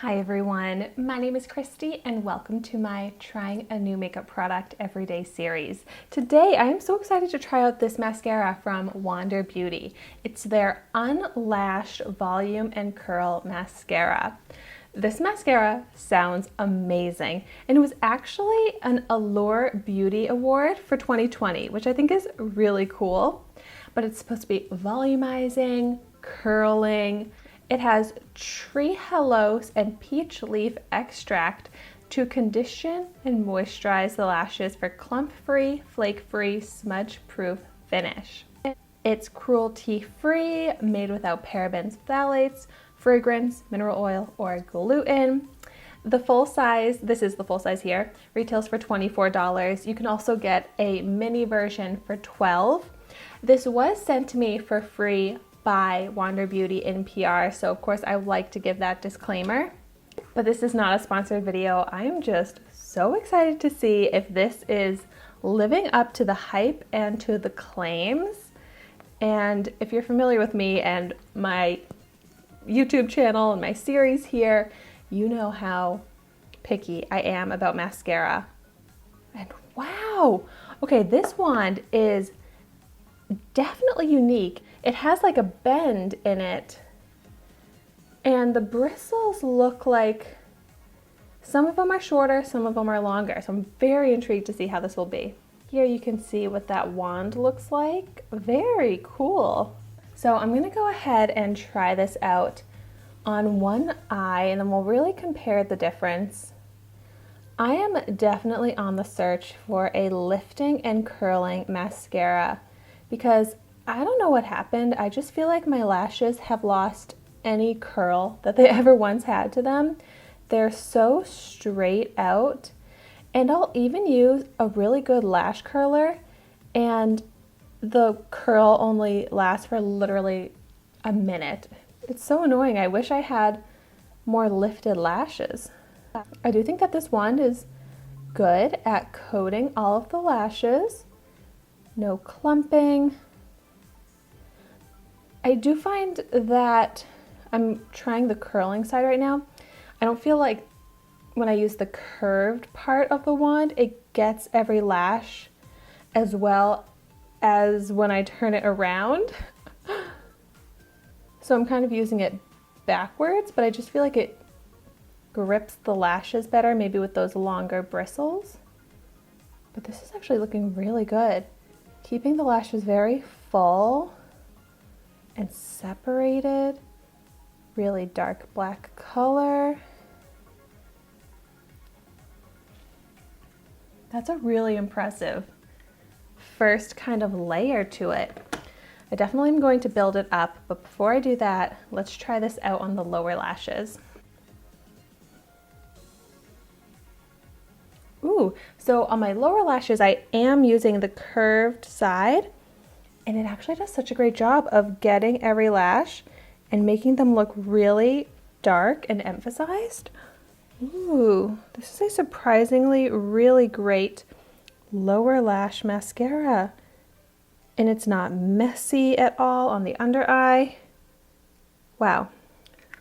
Hi everyone, my name is Christy and welcome to my Trying a New Makeup Product Everyday series. Today I am so excited to try out this mascara from Wander Beauty. It's their Unlashed Volume and Curl Mascara. This mascara sounds amazing and it was actually an Allure Beauty Award for 2020, which I think is really cool. But it's supposed to be volumizing, curling. It has trehalose and peach leaf extract to condition and moisturize the lashes for clump-free, flake-free, smudge-proof finish. It's cruelty-free, made without parabens, phthalates, fragrance, mineral oil, or gluten. The full size, this is the full size here, retails for $24. You can also get a mini version for $12. This was sent to me for free by Wander Beauty in PR, so of course I would like to give that disclaimer. But this is not a sponsored video. I am just so excited to see if this is living up to the hype and to the claims. And if you're familiar with me and my YouTube channel and my series here, you know how picky I am about mascara. And wow! Okay, this wand is definitely unique. It has like a bend in it, and the bristles look like some of them are shorter, some of them are longer. So I'm very intrigued to see how this will be. Here you can see what that wand looks like. Very cool. So I'm gonna go ahead and try this out on one eye and then we'll really compare the difference. I am definitely on the search for a lifting and curling mascara because I don't know what happened. I just feel like my lashes have lost any curl that they ever once had to them. They're so straight out, and I'll even use a really good lash curler and the curl only lasts for literally a minute. It's so annoying. I wish I had more lifted lashes. I do think that this wand is good at coating all of the lashes. No clumping. I do find that I'm trying the curling side right now. I don't feel like when I use the curved part of the wand, it gets every lash as well as when I turn it around. So I'm kind of using it backwards, but I just feel like it grips the lashes better, maybe with those longer bristles. But this is actually looking really good. Keeping the lashes very full and separated. Really dark black color. That's a really impressive first kind of layer to it. I definitely am going to build it up, but before I do that, let's try this out on the lower lashes. Ooh, so on my lower lashes, I am using the curved side, and it actually does such a great job of getting every lash and making them look really dark and emphasized. Ooh, this is a surprisingly really great lower lash mascara. And it's not messy at all on the under eye. Wow,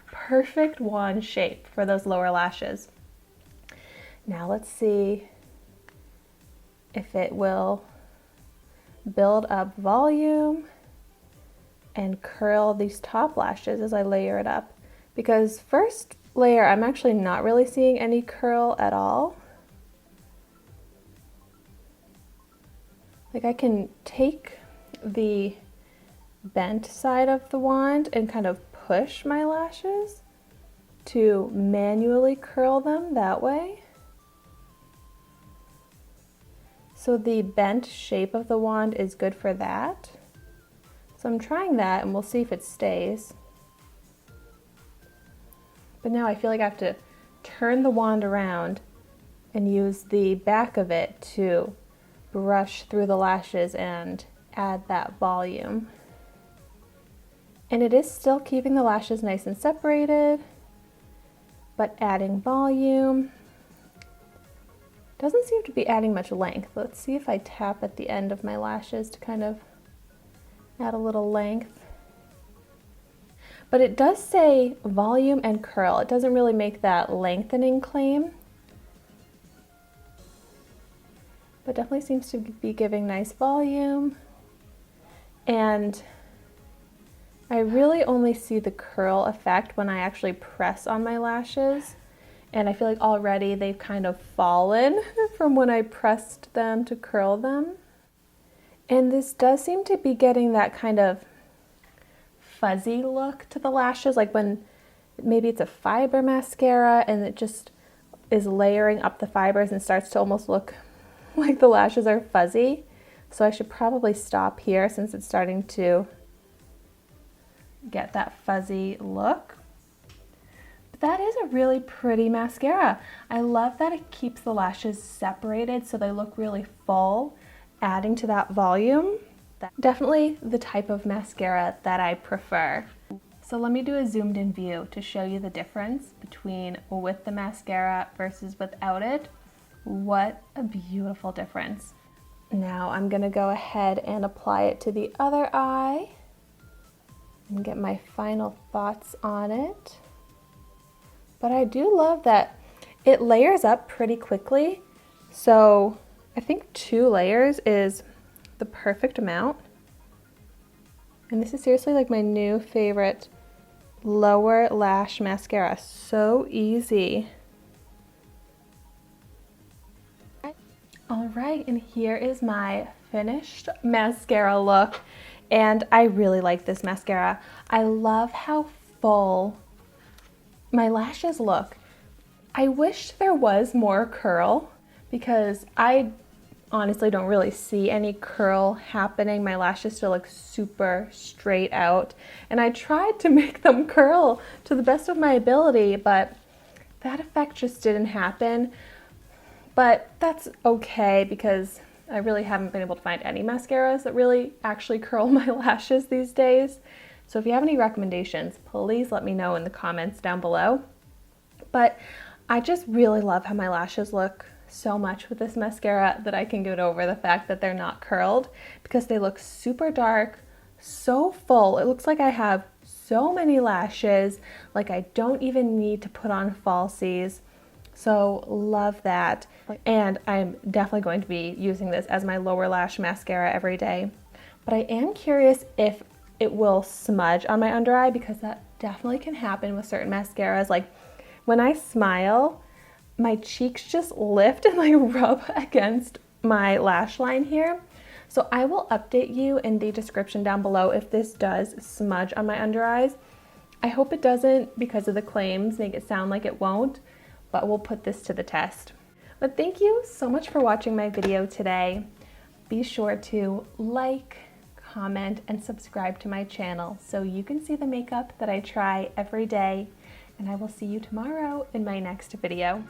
perfect wand shape for those lower lashes. Now let's see if it will build up volume and curl these top lashes as I layer it up. Because first layer, I'm actually not really seeing any curl at all. Like I can take the bent side of the wand and kind of push my lashes to manually curl them that way. So the bent shape of the wand is good for that. So I'm trying that and we'll see if it stays. But now I feel like I have to turn the wand around and use the back of it to brush through the lashes and add that volume. And it is still keeping the lashes nice and separated, but adding volume. Doesn't seem to be adding much length. Let's see if I tap at the end of my lashes to kind of add a little length. But it does say volume and curl. It doesn't really make that lengthening claim. But definitely seems to be giving nice volume. And I really only see the curl effect when I actually press on my lashes. And I feel like already they've kind of fallen from when I pressed them to curl them. And this does seem to be getting that kind of fuzzy look to the lashes, like when maybe it's a fiber mascara and it just is layering up the fibers and starts to almost look like the lashes are fuzzy. So I should probably stop here since it's starting to get that fuzzy look. But that is a really pretty mascara. I love that it keeps the lashes separated so they look really full, adding to that volume. Definitely the type of mascara that I prefer. So let me do a zoomed in view to show you the difference between with the mascara versus without it. What a beautiful difference. Now I'm gonna go ahead and apply it to the other eye and get my final thoughts on it. But I do love that it layers up pretty quickly. So I think 2 layers is the perfect amount. And this is seriously like my new favorite lower lash mascara. So easy. All right, and here is my finished mascara look. And I really like this mascara. I love how full my lashes look. I wish there was more curl because I honestly don't really see any curl happening. My lashes still look super straight out. And I tried to make them curl to the best of my ability, but that effect just didn't happen. But that's okay because I really haven't been able to find any mascaras that really actually curl my lashes these days. So if you have any recommendations, please let me know in the comments down below. But I just really love how my lashes look so much with this mascara that I can get over the fact that they're not curled because they look super dark, so full. It looks like I have so many lashes, like I don't even need to put on falsies. So love that. And I'm definitely going to be using this as my lower lash mascara every day. But I am curious if it will smudge on my under eye because that definitely can happen with certain mascaras. Like when I smile, my cheeks just lift and like rub against my lash line here. So I will update you in the description down below if this does smudge on my under eyes. I hope it doesn't because of the claims make it sound like it won't, but we'll put this to the test. But thank you so much for watching my video today. Be sure to like, comment, and subscribe to my channel so you can see the makeup that I try every day. And I will see you tomorrow in my next video.